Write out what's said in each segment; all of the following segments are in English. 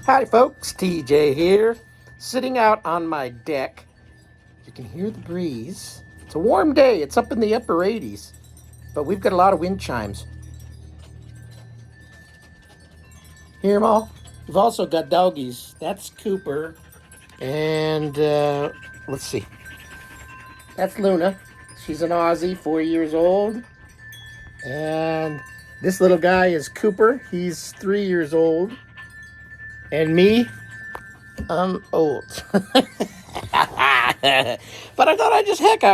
Hi folks, TJ here, sitting out on my deck. You can hear the breeze. It's a warm day, it's up in the upper 80s, but we've got a lot of wind chimes. Hear them all? We've also got doggies. That's Cooper, and let's see, that's Luna. She's an Aussie, 4 years old, and this little guy is Cooper. He's 3 years old, and me, I'm old. But I thought I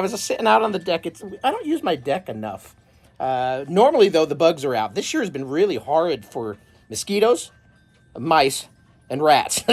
was just sitting out on the deck. I don't use my deck enough. Normally, though, the bugs are out. This year has been really horrid for mosquitoes, mice, and rats.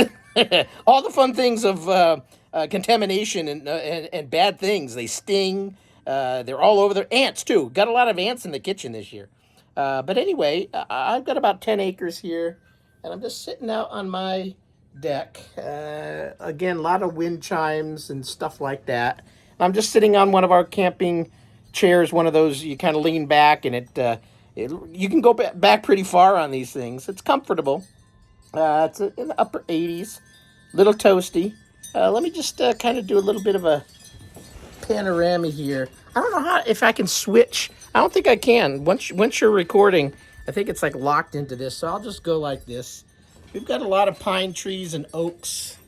All the fun things of contamination and bad things. They sting. They're all over there. Ants, too. Got a lot of ants in the kitchen this year. But anyway, I've got about 10 acres here, and I'm just sitting out on my deck. Again, a lot of wind chimes and stuff like that. I'm just sitting on one of our camping chairs, one of those you kind of lean back, and you can go back pretty far on these things. It's comfortable. It's in the upper 80s, little toasty. Let me just kind of do a little bit of a panorama here. I don't know if I can switch. I don't think I can. Once you're recording, I think it's like locked into this, so I'll just go like this. We've got a lot of pine trees and oaks.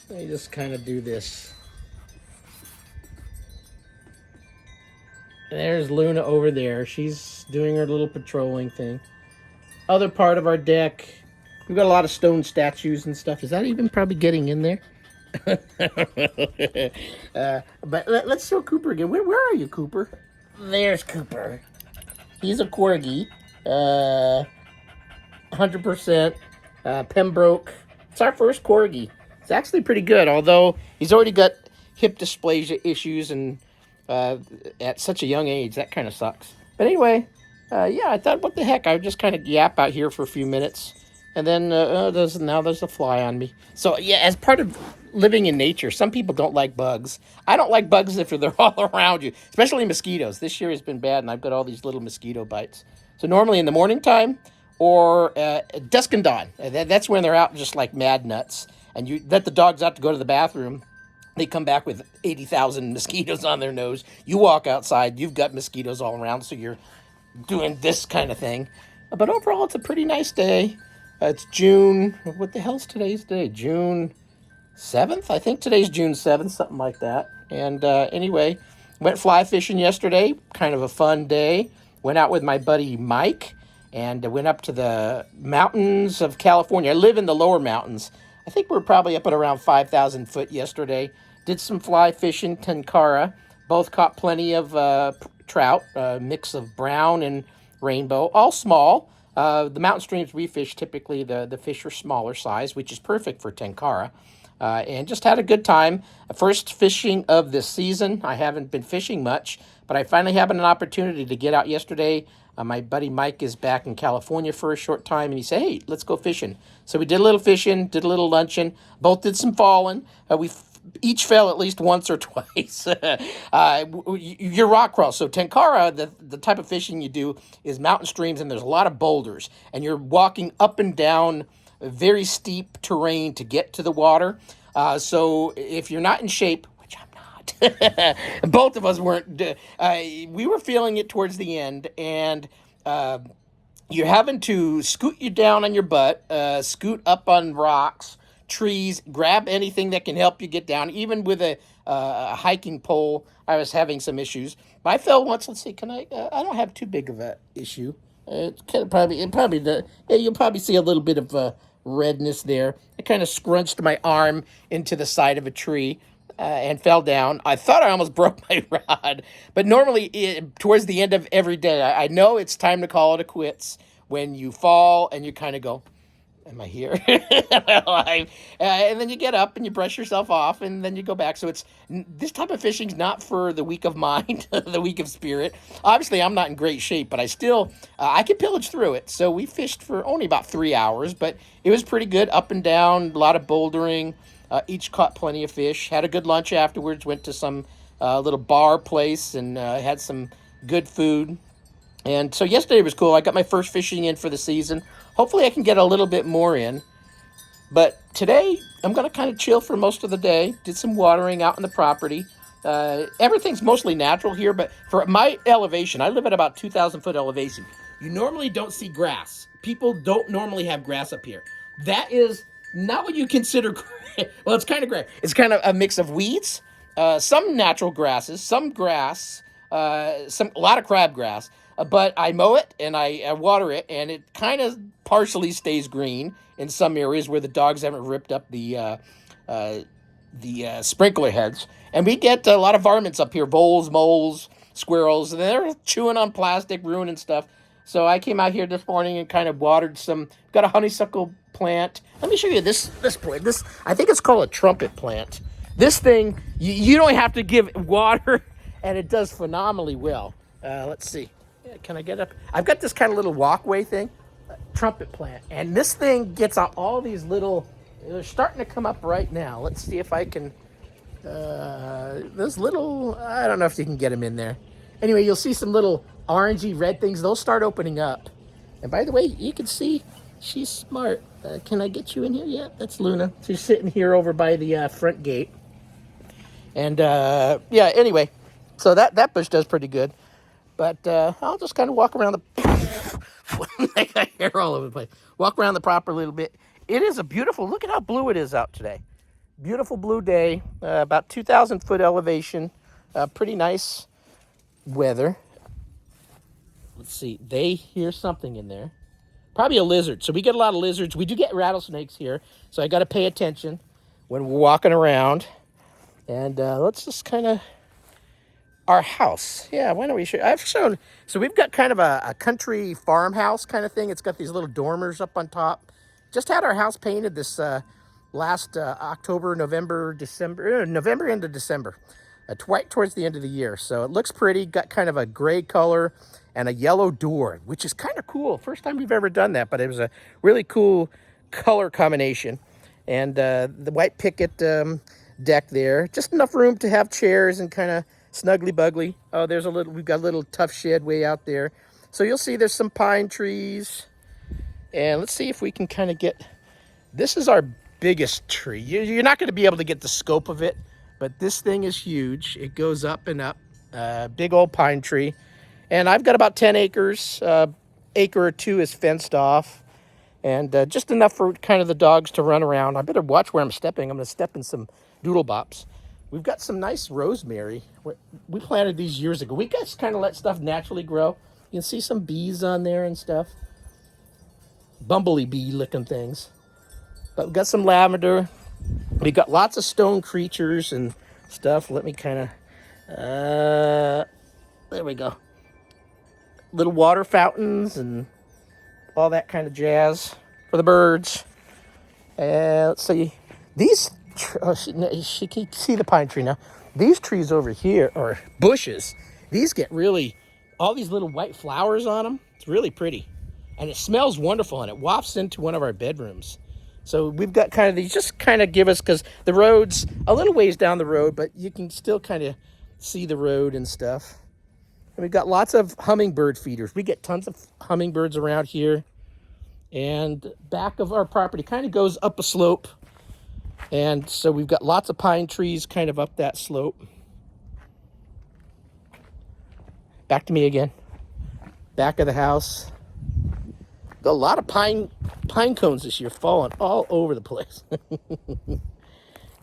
Let me just kind of do this. And there's Luna over there. She's doing her little patrolling thing. Other part of our deck, we've got a lot of stone statues and stuff. Is that even probably getting in there? But let's show Cooper again. Where are you, Cooper? There's Cooper. He's a corgi. 100% Pembroke. It's our first corgi. It's actually pretty good, although he's already got hip dysplasia issues and at such a young age. That kind of sucks. But anyway, yeah, I thought, what the heck? I would just kind of yap out here for a few minutes. And then there's a fly on me. So, yeah, as part of living in nature, some people don't like bugs. I don't like bugs if they're all around you, especially mosquitoes. This year has been bad, and I've got all these little mosquito bites. So normally in the morning time or dusk and dawn, that's when they're out just like mad nuts. And you let the dogs out to go to the bathroom. They come back with 80,000 mosquitoes on their nose. You walk outside, you've got mosquitoes all around, so you're doing this kind of thing. But overall, it's a pretty nice day. It's June. What the hell's today's day? June 7th? I think today's June 7th, something like that. And anyway, went fly fishing yesterday. Kind of a fun day. Went out with my buddy Mike and went up to the mountains of California. I live in the lower mountains. I think we're probably up at around 5,000 foot yesterday. Did some fly fishing, tenkara. Both caught plenty of trout, a mix of brown and rainbow, all small. The mountain streams we fish, typically the fish are smaller size, which is perfect for tenkara. And just had a good time. First fishing of this season. I haven't been fishing much, but I finally had an opportunity to get out yesterday. My buddy Mike is back in California for a short time, and he said, hey, let's go fishing. So we did a little fishing, did a little luncheon. Both did some falling. We each fell at least once or twice. You're rock crawl. So tenkara, the type of fishing you do is mountain streams, and there's a lot of boulders, and you're walking up and down very steep terrain to get to the water. So if you're not in shape, which I'm not, both of us weren't, we were feeling it towards the end, and you're having to scoot you down on your butt, scoot up on rocks, trees, grab anything that can help you get down. Even with a hiking pole, I was having some issues. But I fell once. Let's see, can I? I don't have too big of a issue. You'll probably see a little bit of redness there. I kind of scrunched my arm into the side of a tree and fell down. I thought I almost broke my rod, but normally towards the end of every day, I know it's time to call it a quits when you fall and you kind of go, am I here? Am I alive? And then you get up and you brush yourself off, and then you go back. So this type of fishing's not for the weak of mind, the weak of spirit. Obviously, I'm not in great shape, but I can pillage through it. So we fished for only about 3 hours, but it was pretty good, up and down, a lot of bouldering. Each caught plenty of fish. Had a good lunch afterwards. Went to some little bar place and had some good food. And so yesterday was cool. I got my first fishing in for the season. Hopefully I can get a little bit more in. But today, I'm going to kind of chill for most of the day. Did some watering out on the property. Everything's mostly natural here, but for my elevation, I live at about 2,000 foot elevation. You normally don't see grass. People don't normally have grass up here. That is not what you consider. Well, it's kind of gray. It's kind of a mix of weeds, some natural grasses, some grass, a lot of crabgrass. But I mow it and I water it, and it kind of partially stays green in some areas where the dogs haven't ripped up the sprinkler heads. And we get a lot of varmints up here, voles, moles, squirrels, and they're chewing on plastic, ruining stuff. So I came out here this morning and kind of watered some. Got a honeysuckle plant. Let me show you this plant. This, I think it's called a trumpet plant. This thing, you don't have to give water, and it does phenomenally well. Let's see. Can I get up? I've got this kind of little walkway thing, trumpet plant, and this thing gets out all these little. They're starting to come up right now. Let's see if I can. Those little. I don't know if you can get them in there. Anyway, you'll see some little orangey red things. They'll start opening up. And by the way, you can see she's smart. Can I get you in here yet? That's Luna. She's sitting here over by the front gate. And yeah. Anyway, so that bush does pretty good. But I'll just kind of walk around the. I got hair all over the place. Walk around the property a little bit. It is a beautiful. Look at how blue it is out today. Beautiful blue day. About 2,000 foot elevation. Pretty nice weather. Let's see. They hear something in there. Probably a lizard. So we get a lot of lizards. We do get rattlesnakes here. So I got to pay attention when we're walking around. And let's just kind of. Our house. Yeah, why don't we show? I've shown. So we've got kind of a country farmhouse kind of thing. It's got these little dormers up on top. Just had our house painted this last October, November, December, November into December, right towards the end of the year. So it looks pretty. Got kind of a gray color and a yellow door, which is kind of cool. First time we've ever done that, but it was a really cool color combination. And the white picket deck there. Just enough room to have chairs and kind of snuggly bugly. Oh, we've got a little tough shed way out there. So you'll see there's some pine trees. And let's see if we can kind of get, this is our biggest tree. You're not going to be able to get the scope of it, but this thing is huge. It goes up and up. Big old pine tree. And I've got about 10 acres. Acre or two is fenced off. And just enough for kind of the dogs to run around. I better watch where I'm stepping. I'm going to step in some doodle bops. We've got some nice rosemary. We planted these years ago. We just kind of let stuff naturally grow. You can see some bees on there and stuff. Bumblebee bee looking things. But we've got some lavender. We got lots of stone creatures and stuff. Let me kind of, there we go. Little water fountains and all that kind of jazz for the birds. Let's see. These, she can see the pine tree now. These trees over here, or bushes, these get really, all these little white flowers on them. It's really pretty. And it smells wonderful, and it wafts into one of our bedrooms. So we've got kind of these, just kind of give us, because the road's a little ways down the road, but you can still kind of see the road and stuff. And we've got lots of hummingbird feeders. We get tons of hummingbirds around here. And back of our property kind of goes up a slope. And so we've got lots of pine trees kind of up that slope. Back to me again. Back of the house. Got a lot of pine cones this year falling all over the place.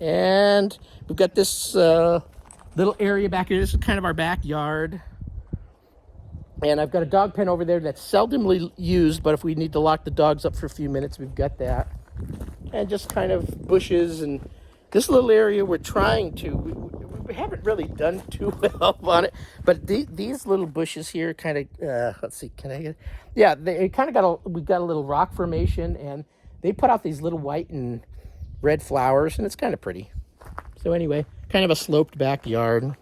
And we've got this little area back here. This is kind of our backyard. And I've got a dog pen over there that's seldomly used, but if we need to lock the dogs up for a few minutes, we've got that. And just kind of bushes and this little area we're trying to, we haven't really done too well on it, but these little bushes here kind of, let's see, can I get, yeah, they kind of we've got a little rock formation, and they put out these little white and red flowers, and it's kind of pretty. So anyway, kind of a sloped backyard.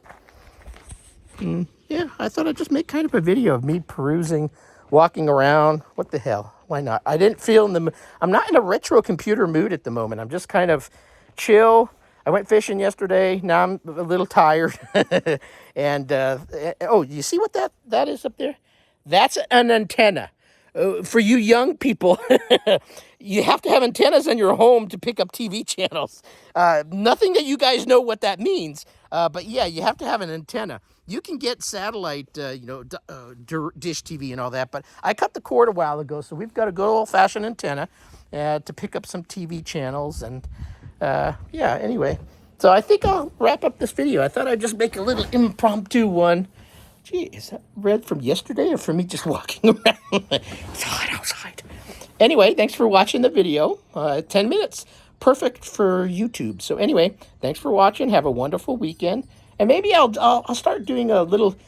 Yeah, I thought I'd just make kind of a video of me perusing, walking around. What the hell? Why not? I didn't feel I'm not in a retro computer mood at the moment. I'm just kind of chill. I went fishing yesterday. Now I'm a little tired. And, oh, you see what that is up there? That's an antenna. For you young people, you have to have antennas in your home to pick up TV channels. Nothing that you guys know what that means, but yeah, you have to have an antenna. You can get satellite, dish TV and all that, but I cut the cord a while ago, so we've got a good old-fashioned antenna to pick up some TV channels, and yeah, anyway. So I think I'll wrap up this video. I thought I'd just make a little impromptu one. Gee, is that red from yesterday or from me just walking around? It's hot outside. Anyway, thanks for watching the video. 10 minutes. Perfect for YouTube. So anyway, thanks for watching. Have a wonderful weekend. And maybe I'll start doing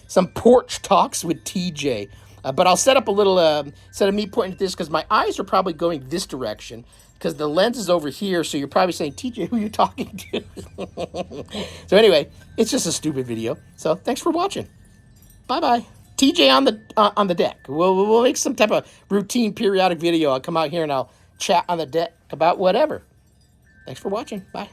some porch talks with TJ. But I'll set up a little, instead of me pointing at this, because my eyes are probably going this direction, because the lens is over here, so you're probably saying, TJ, who are you talking to? So anyway, it's just a stupid video. So thanks for watching. Bye-bye. TJ on the deck. We'll make some type of routine periodic video. I'll come out here and I'll chat on the deck about whatever. Thanks for watching. Bye.